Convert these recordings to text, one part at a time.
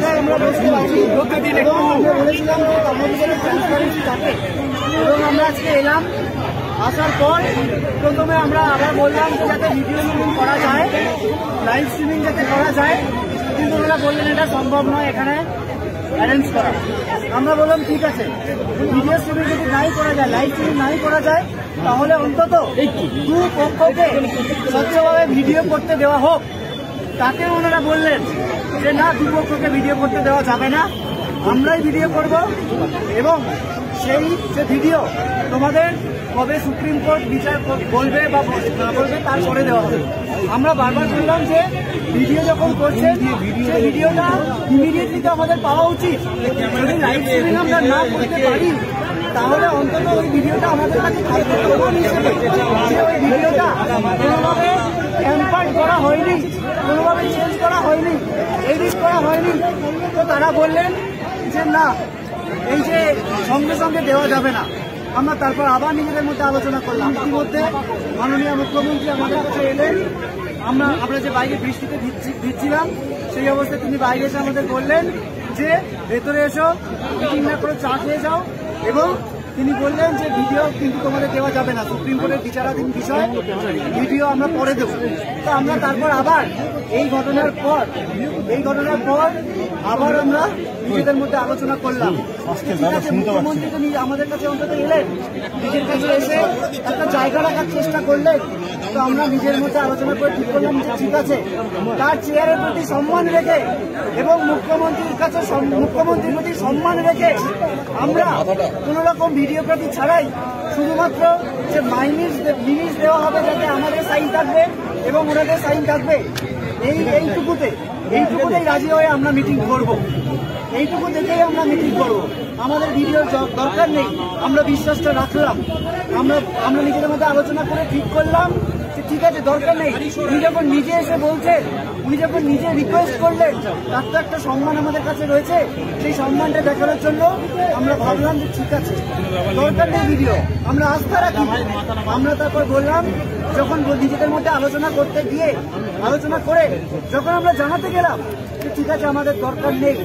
জায়গায় আমরা বসতে পারছি এবং আমরা বলেছিলাম যে আমাদের ট্রান্সপারেন্সি থাকে এবং আমরা আজকে এলাম। আসার পর প্রথমে আমরা আবার বললাম যে যাতে ভিডিও স্ট্রিমিং করা যায়, লাইভ স্ট্রিমিং যাতে করা যায়, কিন্তু ওরা বললেন এটা সম্ভব নয় এখানে অ্যারেঞ্জ করা। আমরা বললাম ঠিক আছে, ভিডিও স্ট্রিমিং যদি নাই করা যায়, লাইভ স্ট্রিমিং নাই করা যায়, তাহলে অন্তত দু পক্ষকে স্বচ্ছভাবে ভিডিও করতে দেওয়া হোক। তাকে ওনারা বললেন যে না, দুপক্ষকে ভিডিও করতে দেওয়া যাবে না, আমরাই ভিডিও করব এবং সেই যে ভিডিও তোমাদের কবে সুপ্রিম কোর্ট বিচার বলবে বা না বলবে তারপরে দেওয়া হবে। আমরা বারবার বললাম যে ভিডিও যখন করছেন সেই ভিডিওটা ইমিডিয়েটলি তো আমাদের পাওয়া উচিত। যদি লাইভ স্ট্রিমিং আমরা না করতে পারি তাহলে অন্তত ওই ভিডিওটা আমাদের কাছে থাকবে প্রমাণ হিসেবে যে ওই ভিডিওটা কোনোভাবে ট্যাম্পার্ড করা হয়নি, কোনোভাবে চেঞ্জ করা হয়নি, এডিট করা হয়নি। তো তারা বললেন যে না, এই যে সঙ্গে সঙ্গে দেওয়া যাবে না। আমরা তারপর আবার নিজেদের মধ্যে আলোচনা করলাম। ইতিমধ্যে মাননীয় মুখ্যমন্ত্রী আমাদের কাছে এলেন। আমরা যে বাইরে বৃষ্টিতে ভিজছিলাম সেই অবস্থায় তিনি বাইরে এসে আমাদের বললেন যে ভেতরে এসো, মিটিং না করে চা খেয়ে যাও, এবং তিনি বললেন যে ভিডিও কিন্তু তোমাদের দেওয়া যাবে না, সুপ্রিম কোর্টের বিচারাধীন বিষয়, ভিডিও আমরা পরে দেবো। তো আমরা তারপর আবার এই ঘটনার পর আবার আমরা নিজেদের মধ্যে আলোচনা করলাম। ঠিক আছে, মুখ্যমন্ত্রী তো আমাদের কাছে অন্তত এলেন, নিজের কাছে এসে একটা জায়গা রাখার চেষ্টা করলেন। তো আমরা নিজের মধ্যে আলোচনা করে ঠিক করলাম যে ঠিক আছে, তার চেয়ারের প্রতি সম্মান রেখে এবং মুখ্যমন্ত্রীর প্রতি সম্মান রেখে আমরা কোন রকম ভিডিওগ্রাফি ছাড়াই শুধুমাত্র যে মিনিটস দেওয়া হবে যাতে আমাদের সাইন থাকবে এবং ওনাদের সাইন থাকবে, এইটুকুতেই রাজি হয়ে আমরা মিটিং করব। এইটুকু দেখেই আমরা মিটিং করবো। আমাদের ভিডিওর দরকার নেই, আমরা বিশ্বাসটা রাখলাম। আমরা নিজেদের মধ্যে আলোচনা করে ঠিক করলাম যে ঠিক আছে, দরকার নেই। উনি যখন নিজে এসে বলছেন, উনি যখন নিজে রিকোয়েস্ট করলেন, তার তো একটা সম্মান আমাদের কাছে রয়েছে। সেই সম্মানটা দেখানোর জন্য আমরা ভাবলাম যে ঠিক আছে, দরকার নেই ভিডিও, আমরা আস্থা রাখি। আমরা তারপর বললাম, যখন নিজেদের মধ্যে আলোচনা করে যখন আমরা জানাতে গেলাম যে ঠিক আছে, আমাদের দরকার নেই,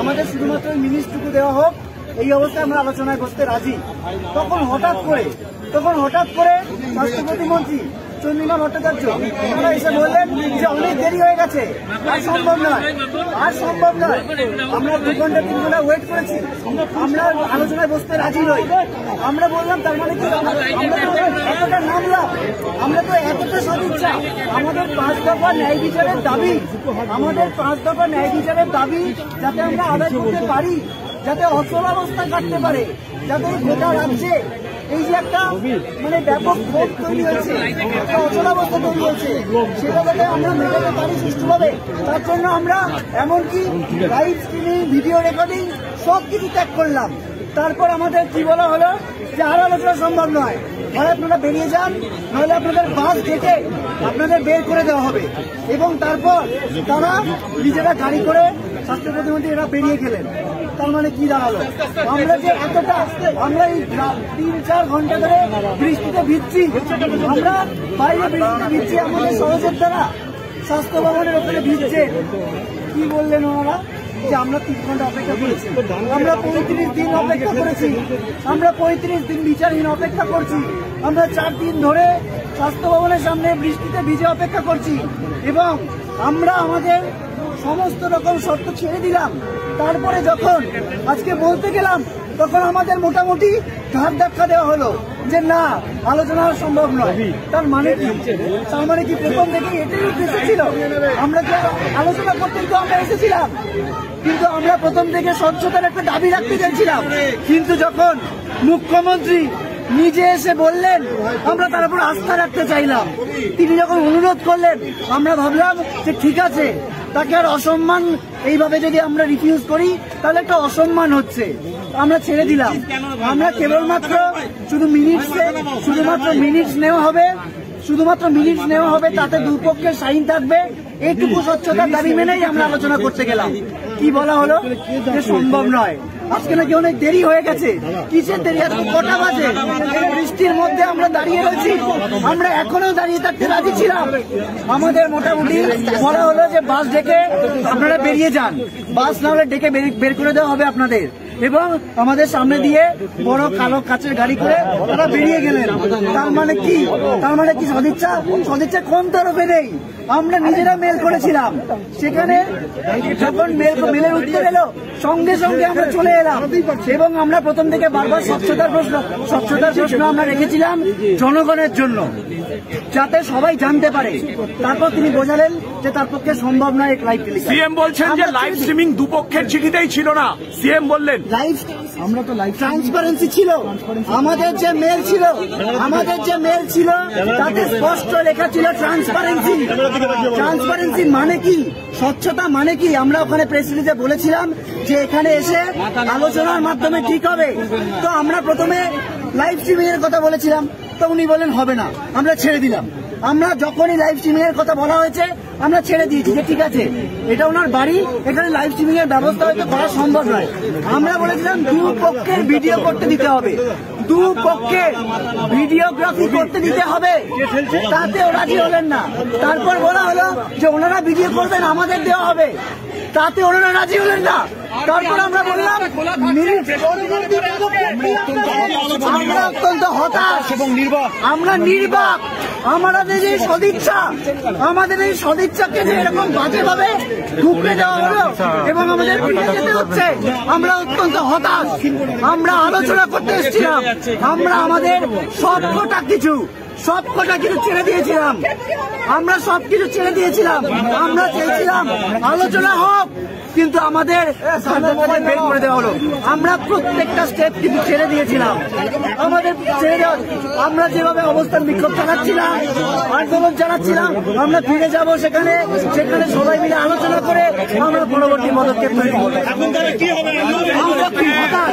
আমাদের শুধুমাত্র মিনিটটুকু দেওয়া হোক, এই অবস্থায় আমরা আলোচনায় বসতে রাজি। তখন হঠাৎ করে স্বাস্থ্য প্রতিমন্ত্রী চন্দ্রিমা ভট্টাচার্য ওনারা এসে বললেন যে অনেক দেরি হয়ে গেছে, আর সম্ভব নয়। আমরা 2 ঘন্টা 3 ঘন্টা ওয়েট করেছি, আমরা আলোচনায় বসতে রাজি নই। আমরা বললাম তার মানে কি, আমরা এতটা নামলাম, আমরা তো এতটা সদিচ্ছা। আমাদের 5 দফা ন্যায় বিচারের দাবি, যাতে আমরা আদায় করতে পারি, যাতে অচলাবস্থা কাটতে পারে, যাতে গোটা রাজ্যে এই যে একটা মানে ব্যাপক ক্ষোভ তৈরি হয়েছে, একটা অচলাবস্থা তৈরি হয়েছে, সেটা যাতে আমরা মেটাতে পারি সুষ্ঠুভাবে, তার জন্য আমরা এমনকি লাইভ স্ট্রিমিং, ভিডিও রেকর্ডিং সবকিছু ত্যাগ করলাম। তারপর আমাদের কি বলা হলো যে আর আলোচনা সম্ভব নয়, হয় আপনারা বেরিয়ে যান, নাহলে আপনাদের বাস ডেকে আপনাদের বের করে দেওয়া হবে। এবং তারপর তারা নিজেরা গাড়ি করে স্বাস্থ্য প্রতিমন্ত্রী এরা বেরিয়ে গেলেন। তার মানে কি দাঁড়ালো, আমরা যে এতটা, আমরা এই 3-4 ঘন্টা ধরে বৃষ্টিতে ভিজছি, আমরা বাইরে বৃষ্টিতে ভিজছি, আমাদের সহযোগ দ্বারা স্বাস্থ্য ভবনের ওখানে ভিজছে। কি বললেন ওনারা যে আমরা 3 ঘন্টা অপেক্ষা করেছি, আমরা 35 দিন অপেক্ষা করেছি, আমরা 35 দিন বিচারহীন অপেক্ষা করছি, আমরা 4 দিন ধরে স্বাস্থ্য ভবনের সামনে বৃষ্টিতে ভিজে অপেক্ষা করছি এবং আমরা আমাদের সমস্ত রকম শর্ত ছেড়ে দিলাম। তারপরে যখন আজকে বলতে গেলাম তখন আমাদের মোটামুটি ঘাট ধাক্কা দেওয়া হলো যে না, আলোচনা সম্ভব নয়। তার মানে কি প্রথম থেকে এটাই উদ্দেশ্য ছিল? আমরা যে আলোচনা করতে তো আমরা এসেছিলাম, কিন্তু আমরা প্রথম থেকে স্বচ্ছতার একটা দাবি রাখতে চাইছিলাম। কিন্তু যখন মুখ্যমন্ত্রী নিজে এসে বললেন, আমরা তার উপর আস্থা রাখতে চাইলাম। তিনি যখন অনুরোধ করলেন, আমরা ভাবলাম যে ঠিক আছে, তাকে আর অসম্মান এইভাবে যদি আমরা রিফিউজ করি তাহলে একটা অসম্মান হচ্ছে, আমরা ছেড়ে দিলাম। আমরা কেবলমাত্র শুধুমাত্র মিনিটস নেওয়া হবে, তাতে দুপক্ষের সাইন থাকবে, এইটুকু স্বচ্ছতার দাবি মেনেই আমরা আলোচনা করতে গেলাম। কি বলা হলো যে সম্ভব নয়। আজকে নাকি অনেক দেরি হয়ে গেছে। কিসের দেরি? আজকে কটা বাজে? বৃষ্টির মধ্যে আমরা দাঁড়িয়ে রয়েছি। আমরা এখনো দাঁড়িয়ে থাকতে রাজি ছিলাম। আমাদের মোটামুটি বলা হলো যে বাস ডেকে আপনারা বেরিয়ে যান, বাস না হলে ডেকে বের করে দেওয়া হবে আপনাদের। এবং আমাদের সামনে দিয়ে বড় কালো কাচের গাড়ি করে তারা বেরিয়ে গেলেন। তার মানে কি? তার মানে কি সদিচ্ছা? সদিচ্ছা কোন তরফে নেই? আমরা নিজেরা মেল করেছিলাম, সেখানে যখন মেলের উত্তর এলো সঙ্গে সঙ্গে আমরা চলে এলাম। এবং আমরা প্রথম থেকে বারবার স্বচ্ছতার প্রশ্ন আমরা রেখেছিলাম জনগণের জন্য, যাতে সবাই জানতে পারে। তারপর তিনি বোঝালেন যে তার পক্ষে সম্ভব নয় লাইভ টেলিকাস্ট। সিএম বলছেন যে লাইভ স্ট্রিমিং দুপক্ষের চিঠিতেই ছিল না। সিএম বললেন লাইভ আমরা তো লাইভ ট্রান্সপারেন্সি ছিল। আমাদের যে মেল ছিল তাতে স্পষ্ট লেখা ছিল ট্রান্সপারেন্সি। ট্রান্সপারেন্সি মানে কি? স্বচ্ছতা মানে কি? আমরা ওখানে প্রেস রিলিজে বলেছিলাম যে এখানে এসে আলোচনার মাধ্যমে ঠিক হবে। তো আমরা প্রথমে লাইভ স্ট্রিমিং এর কথা বলেছিলাম, তো উনি বলেন হবে না, আমরা ছেড়ে দিলাম। আমরা যখনই লাইভ স্ট্রিমিং এর কথা বলা হয়েছে আমরা ছেড়ে দিয়েছি যে ঠিক আছে, এটা ওনার বাড়ি, এখানে লাইভ স্ট্রিমিং এর ব্যবস্থা হয়তো করা সম্ভব নয়। আমরা বলেছিলাম দুপক্ষের ভিডিও করতে দিতে হবে, দুপক্ষের ভিডিওগ্রাফি করতে দিতে হবে। তাতেও রাজি হলেন না। তারপর বলা হলো যে ওনারা ভিডিও করবেন, আমাদের দেওয়া হবে, তাতে ওনারা রাজি হলেন না। তারপর আমরা বললাম আমরা অত্যন্ত হতাশ এবং আমরা নির্বাক। আমাদের এই সদিচ্ছাকে যে এরকম বাজেভাবে ঢুকতে দেওয়া হলো এবং আমাদের ফিরে যেতে হচ্ছে, আমরা অত্যন্ত হতাশ। আমরা আলোচনা করতে এসেছিলাম, আমরা আমাদের সবকটা কিছু ছেড়ে দিয়েছিলাম। আমরা সবকিছু ছেড়ে দিয়েছিলাম। আমরা চেয়েছিলাম আলোচনা হোক, কিন্তু আমাদের বের করে দেওয়া হলো। আমরা প্রত্যেকটা স্টেপ কিন্তু ছেড়ে দিয়েছিলাম। আমাদের ছেড়ে দেওয়া, আমরা যেভাবে অবস্থান বিক্ষোভ চালাচ্ছিলাম, আন্দোলন চালাচ্ছিলাম, আমরা ফিরে যাব সেখানে সবাই মিলে আলোচনা করে আমরা পরবর্তী পদক্ষেপ তৈরি করব। আমরা কি হতাশ?